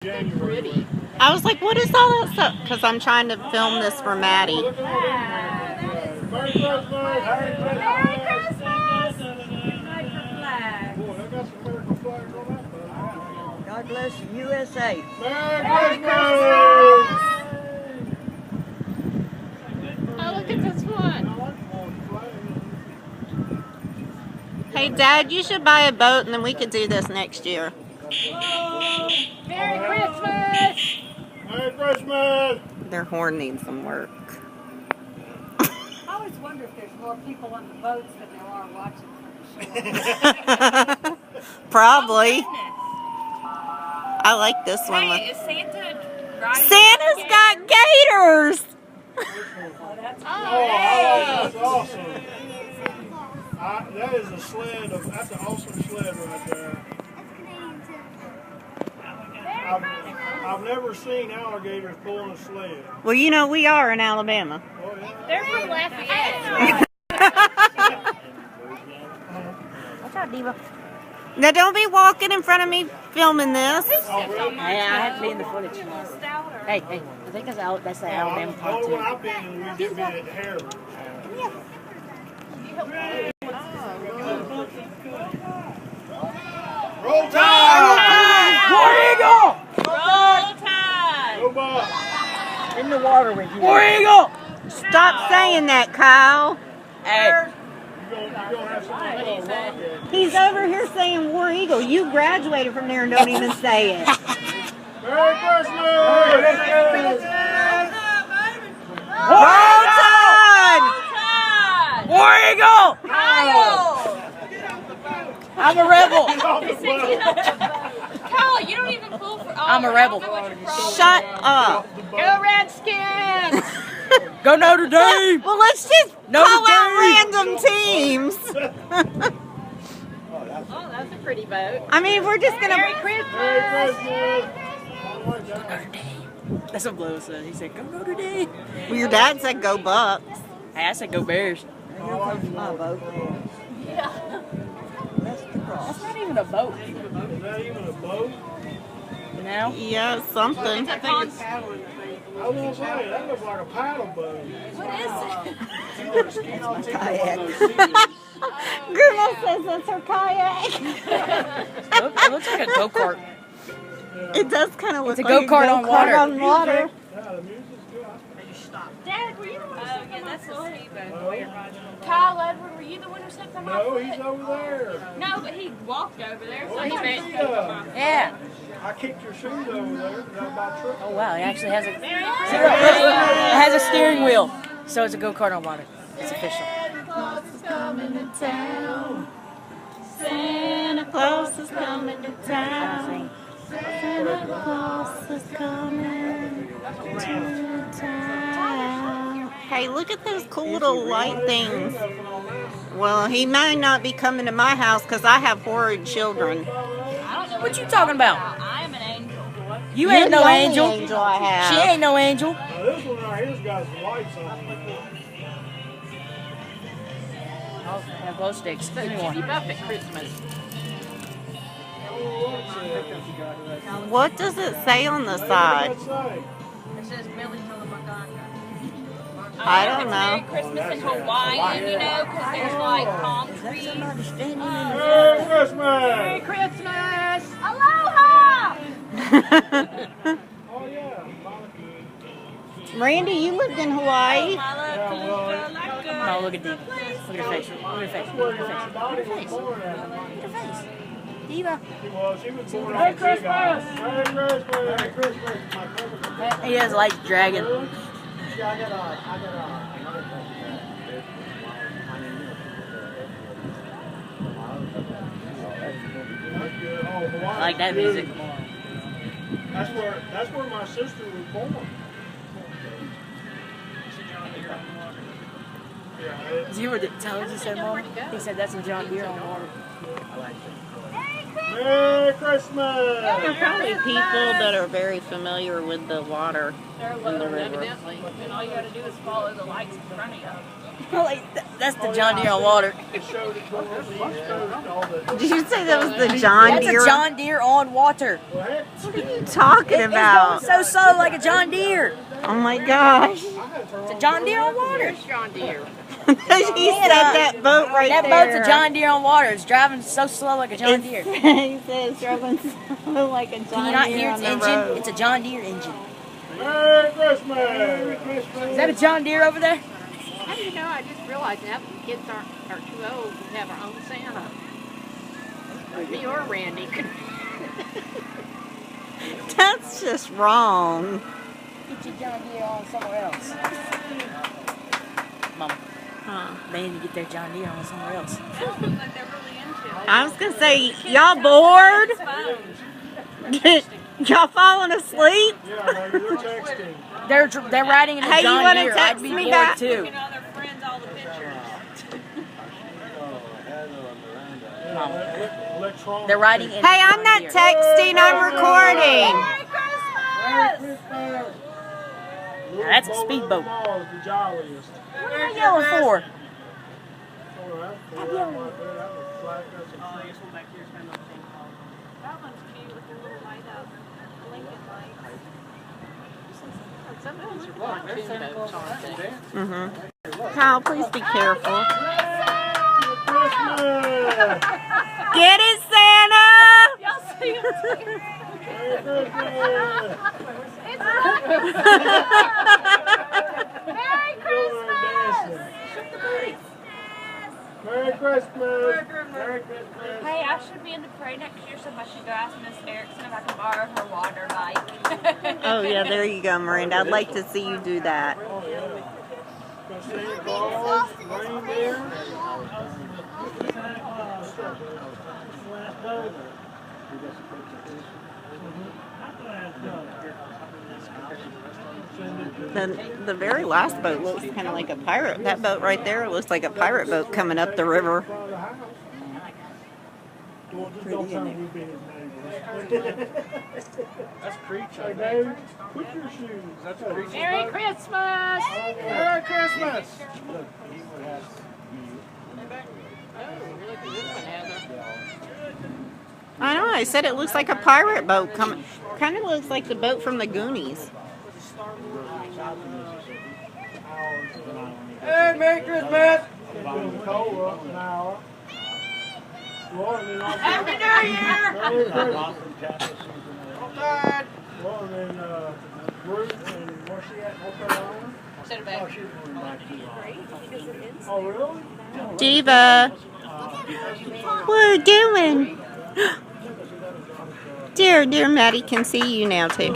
Pretty. I was like, what is all that stuff? Because I'm trying to film this for Maddie. Merry Christmas! Merry Christmas! Boy, I got some American flags on that. God bless the USA. Merry Christmas! Oh, look at this one. Hey, Dad, you should buy a boat and then we could do this next year. Merry Christmas! Merry Christmas! Their horn needs some work. I always wonder if there's more people on the boats than there are watching from the shore. Probably. I like this one. Hey, is Santa riding? Santa's got gators! That's awesome. That is a sled. That's an awesome sled right there. I've never seen alligators pulling a sled. Well, you know, we are in Alabama. Oh, yeah. They're from Lafayette. Watch out, Diva. Now, don't be walking in front of me filming this. Oh, really? Yeah, I have to be in the footage. Hey, I think that's the Alabama part The only one too. I've been in, we've been at Harris. Roll Tide! War Eagle! Roll Tide! Go Bob! In the water with you. War Eagle! Stop saying that, Kyle. Hey. You're gonna have somebody called Rocket. He's over here saying War Eagle. You graduated from there and don't even say it. Merry Christmas! Roll Tide! Tide! War Eagle! Kyle! I'm a rebel. Kyle, you don't even pull for. I'm a rebel. Shut up. Go Redskins! Go Notre Dame! Well, let's just Notre call out Dame. random teams. Oh, that's a pretty boat. I mean, we're just Merry gonna. Christmas! That's what Blow said. He said, go Notre Dame. Well, your dad said go Bucks. Hey, I said go Bears. My boat. That's not even a boat. Is that even a boat? You know? Yeah, something. I was gonna say, that looks like a paddle boat. Kayak. Grandma says that's her kayak. It looks like a go-kart. It does kind of look It's a like go-kart a on go-kart water. on water. Yeah, the music's good. Dad, were you the one who said yeah, that's a speedboat. Kyle Edward, were you the one who said come No, off he's it? over there. No, but he walked over there, so Well, he I meant see come ya. off. Yeah. I kicked your shoes over there. Is that my trick? Oh, wow. It actually has a... Merry It Christmas! has a steering wheel. So it's a go-kart on water. It's official. Santa Claus is coming to town. Santa Claus is coming to town. Santa Claus is coming to town. Hey, look at those cool little light things. Well, he might not be coming to my house because I have horrid children. I don't know What you talking about? I am an angel. You You're ain't no the only angel. angel I have. She ain't no angel. Now, this one right here's got some lights on it. Oh, have glow sticks. Give me Keep one. up at Christmas. What does it say on the side? What's that say? It says Billy I don't It's know. Merry Christmas in Hawaii, you know, because there's like palm trees. Merry Christmas! Christmas! Aloha! Oh, yeah. Randy, you lived in Hawaii. No, look at Diva. Look at her face. Look at her face. Look at her face. Bonnie was born at. Look at her face. Diva. Well, she was born at Big Island. Merry Christmas! Merry Christmas! He has lights dragging. I like that music. That's where my sister was born. Yeah, Did you hear what the intelligence said, Mom? He said that's a John Deere on water. Merry Merry Christmas! There are probably people that are very familiar with the water in the river. Evidently. And all you gotta do is follow the lights in front of you. That's the John Deere on water. It showed it going on the East Coast, all the... Did you say that was the John That's Deere? a John Deere on water. What? What are you talking It's about? going so slow like a John Deere. Oh my gosh. It's a John Deere on water. John Deere. He said that boat right That there. boat's a John Deere on water. It's driving so slow like a John Deere. He says driving slow like a John Can you not Deere hear on its the engine? road. It's a John Deere engine. Merry Christmas! Merry Christmas! Is that a John Deere over there? You know, I just realized now the kids are too old to have our own Santa. Me or Randy could. That's just wrong. Get your John Deere on somewhere else. Mama, they need to get their John Deere on somewhere else. I was gonna say, y'all bored? Y'all falling asleep? Yeah, no, you're texting. They're riding in a Hey, you John wanna Deere. text I'd be me bored back? too. all their friends, all the pictures. Electronic. They're riding in. Hey, I'm not texting, I'm recording. Merry Christmas! Now, that's a speedboat. The jolliest. What are you yelling for? That one's cute with the little lighthouse, Lincoln light. Some of these are pontoon boats, aren't they? Kyle, please be careful. Christmas! Get it, Santa! Y'all see them? Merry Christmas! Merry Christmas! Merry Christmas! Merry Christmas! Hey, I should be in the parade next year, so I should go ask Miss Erickson if I can borrow her water bike. Oh yeah, there you go, Miranda. I'd like to see you do that. Oh, yeah. Santa Claus, reindeer. The very last boat looks kind of like a pirate. That boat right there looks like a pirate boat coming up the river. Don't tell me we've been his neighbors. That's creature. Hey, Dave, put your shoes. That's creature. Merry Christmas! Merry Christmas! I know. I said it looks like a pirate boat coming. Kind of looks like the boat from the Goonies. Hey, Merry Christmas! Cola, an hour. Happy New Year! Merry Christmas. Well, and then Ruth and where's she at? North Carolina? Sit back. Oh, really? Diva, what are you doing? Dear Maddie can see you now too.